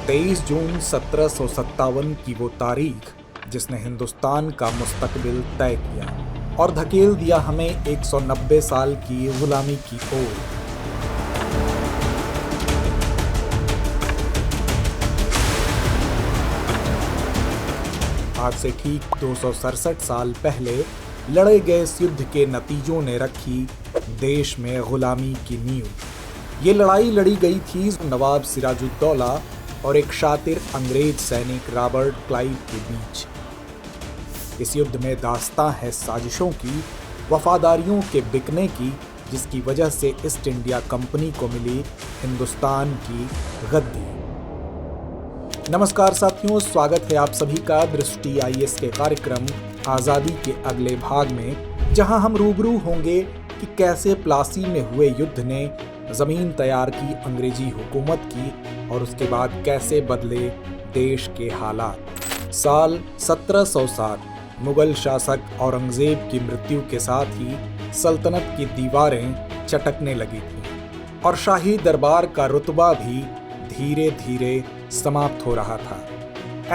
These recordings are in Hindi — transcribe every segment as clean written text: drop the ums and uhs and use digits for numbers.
23 जून 1757 की वो तारीख जिसने हिंदुस्तान का मुस्तकबिल तय किया और धकेल दिया हमें 190 साल की गुलामी की ओर। आज से ठीक 267 साल पहले लड़े गए इस युद्ध के नतीजों ने रखी देश में गुलामी की नींव। ये लड़ाई लड़ी गई थी नवाब सिराजुद्दौला और एक शातिर अंग्रेज सैनिक रॉबर्ट क्लाइव के बीच। इस युद्ध में दास्तां है साजिशों की, वफादारियों के बिकने की, जिसकी वजह से ईस्ट इंडिया कंपनी को मिली हिंदुस्तान की गद्दी। नमस्कार साथियों, स्वागत है आप सभी का दृष्टि आईएएस के कार्यक्रम आज़ादी के अगले भाग में, जहां हम रूबरू होंगे कि कैसे प्लासी में हुए युद्ध ने जमीन तैयार की अंग्रेजी हुकूमत की और उसके बाद कैसे बदले देश के हालात। साल 1707 मुगल शासक औरंगजेब की मृत्यु के साथ ही सल्तनत की दीवारें चटकने लगी थीं और शाही दरबार का रुतबा भी धीरे धीरे समाप्त हो रहा था।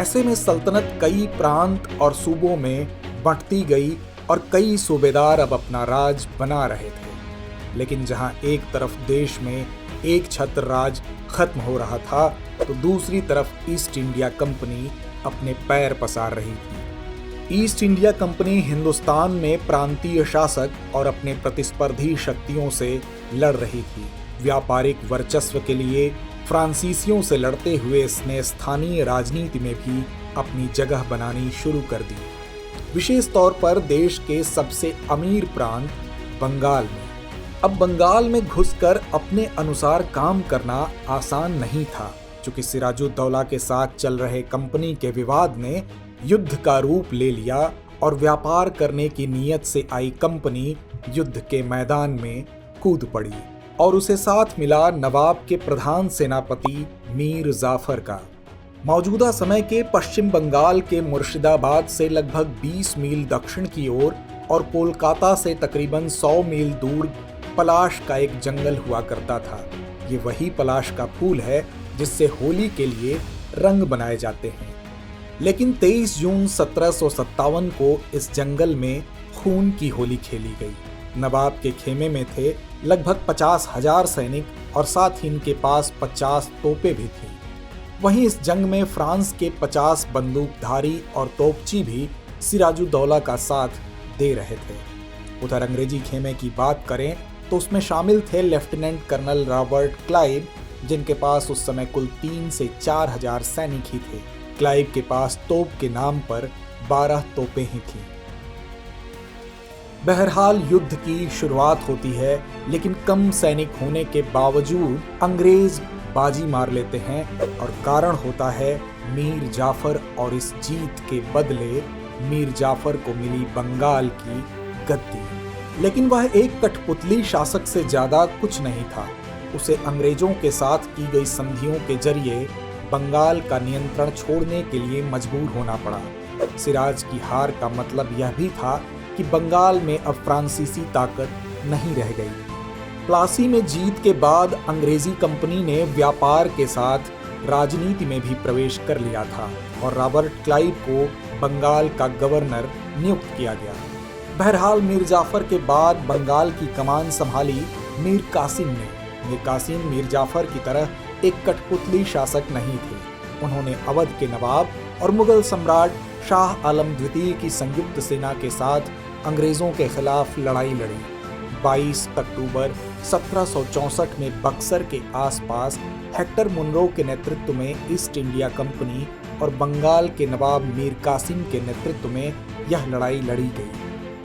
ऐसे में सल्तनत कई प्रांत और सूबों में बंटती गई और कई सूबेदार अब अपना राज बना रहे थे। लेकिन जहां एक तरफ देश में एक छत्र राज खत्म हो रहा था, तो दूसरी तरफ ईस्ट इंडिया कंपनी अपने पैर पसार रही थी। ईस्ट इंडिया कंपनी हिंदुस्तान में प्रांतीय शासक और अपने प्रतिस्पर्धी शक्तियों से लड़ रही थी। व्यापारिक वर्चस्व के लिए फ्रांसीसियों से लड़ते हुए इसने स्थानीय राजनीति में भी अपनी जगह बनानी शुरू कर दी, विशेष तौर पर देश के सबसे अमीर प्रांत बंगाल में। अब बंगाल में घुसकर अपने अनुसार काम करना आसान नहीं था, क्योंकि सिराजुद्दौला के साथ चल रहे कंपनी के विवाद ने युद्ध का रूप ले लिया और व्यापार करने की नीयत से आई कंपनी युद्ध के मैदान में कूद पड़ी और उसे साथ मिला नवाब के प्रधान सेनापति मीर जाफर का। मौजूदा समय के पश्चिम बंगाल के मुर्शिदाबाद से लगभग 20 मील दक्षिण की ओर और कोलकाता से तकरीबन 100 मील दूर पलाश का एक जंगल हुआ करता था। ये वही पलाश का फूल है जिससे होली के लिए रंग बनाए जाते हैं। लेकिन 23 जून 1757 को इस जंगल में खून की होली खेली गई। नवाब के खेमे में थे लगभग 50,000 सैनिक और साथ ही इनके पास 50 तोपें भी थीं। वहीं इस जंग में फ्रांस के 50 बंदूकधारी और तोपची भी सिराजुद्दौला का साथ दे रहे थे। उधर अंग्रेजी खेमे की बात करें तो उसमें शामिल थे लेफ्टिनेंट कर्नल रॉबर्ट क्लाइव, जिनके पास उस समय कुल 3 से 4,000 सैनिक ही थे। क्लाइव के पास तोप के नाम पर 12 तोपें ही थीं। बहरहाल युद्ध की शुरुआत होती है, लेकिन कम सैनिक होने के बावजूद अंग्रेज बाजी मार लेते हैं और कारण होता है मीर जाफर, और इस जीत के बदले मीर जाफर को मिली बंगाल की गद्दी। लेकिन वह एक कठपुतली शासक से ज्यादा कुछ नहीं था। उसे अंग्रेजों के साथ की गई संधियों के जरिए बंगाल का नियंत्रण छोड़ने के लिए मजबूर होना पड़ा। सिराज की हार का मतलब यह भी था कि बंगाल में अब फ्रांसीसी ताकत नहीं रह गई। प्लासी में जीत के बाद अंग्रेजी कंपनी ने व्यापार के साथ राजनीति में भी प्रवेश कर लिया था और रॉबर्ट क्लाइव को बंगाल का गवर्नर नियुक्त किया गया। बहरहाल मीर जाफर के बाद बंगाल की कमान संभाली मीर कासिम ने। मीर कासिम मीर जाफर की तरह एक कठपुतली शासक नहीं थे। उन्होंने अवध के नवाब और मुगल सम्राट शाह आलम द्वितीय की संयुक्त सेना के साथ अंग्रेजों के खिलाफ लड़ाई लड़ी। 22 अक्टूबर 1764 में बक्सर के आसपास हेक्टर मुनरो के नेतृत्व में ईस्ट इंडिया कंपनी और बंगाल के नवाब मीर कासिम के नेतृत्व में यह लड़ाई लड़ी गई।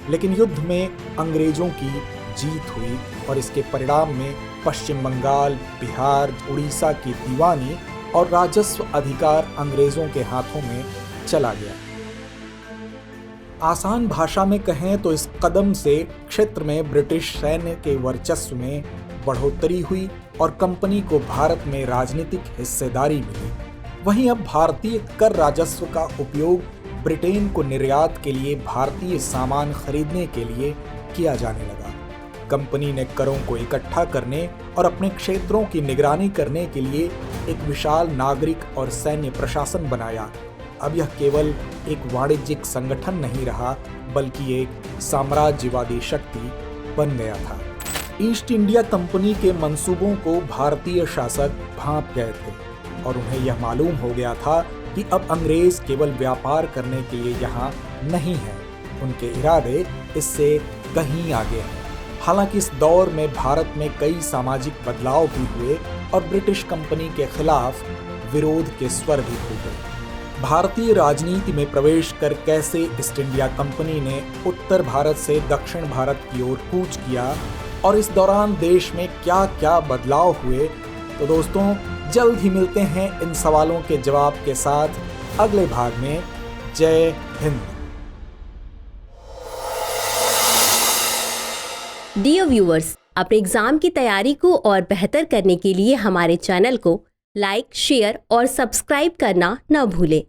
लेकिन युद्ध में अंग्रेजों की जीत हुई और इसके परिणाम में पश्चिम बंगाल, बिहार, उड़ीसा की दीवानी और राजस्व अधिकार अंग्रेजों के हाथों में चला गया। आसान भाषा में कहें तो इस कदम से क्षेत्र में ब्रिटिश सैन्य के वर्चस्व में बढ़ोतरी हुई और कंपनी को भारत में राजनीतिक हिस्सेदारी मिली। वहीं अब भारतीय कर राजस्व का उपयोग ब्रिटेन को निर्यात के लिए भारतीय सामान खरीदने के लिए किया जाने लगा। कंपनी ने करों को इकट्ठा करने और अपने क्षेत्रों की निगरानी करने के लिए एक विशाल नागरिक और सैन्य प्रशासन बनाया। अब यह केवल एक वाणिज्यिक संगठन नहीं रहा, बल्कि एक साम्राज्यवादी शक्ति बन गया था। ईस्ट इंडिया कंपनी के मंसूबों को भारतीय शासक भांप गए थे और उन्हें यह मालूम हो गया था कि अब अंग्रेज केवल व्यापार करने के लिए यहाँ नहीं है, उनके इरादे इससे कहीं आगे हैं। हालांकि इस दौर में भारत में कई सामाजिक बदलाव भी हुए और ब्रिटिश कंपनी के खिलाफ विरोध के स्वर भी फूटे। भारतीय राजनीति में प्रवेश कर कैसे ईस्ट इंडिया कंपनी ने उत्तर भारत से दक्षिण भारत की ओर कूच किया और इस दौरान देश में क्या क्या बदलाव हुए, तो दोस्तों जल्द ही मिलते हैं इन सवालों के जवाब के साथ अगले भाग में। जय हिंद। डियर व्यूअर्स, अपने एग्जाम की तैयारी को और बेहतर करने के लिए हमारे चैनल को लाइक, शेयर और सब्सक्राइब करना न भूलें।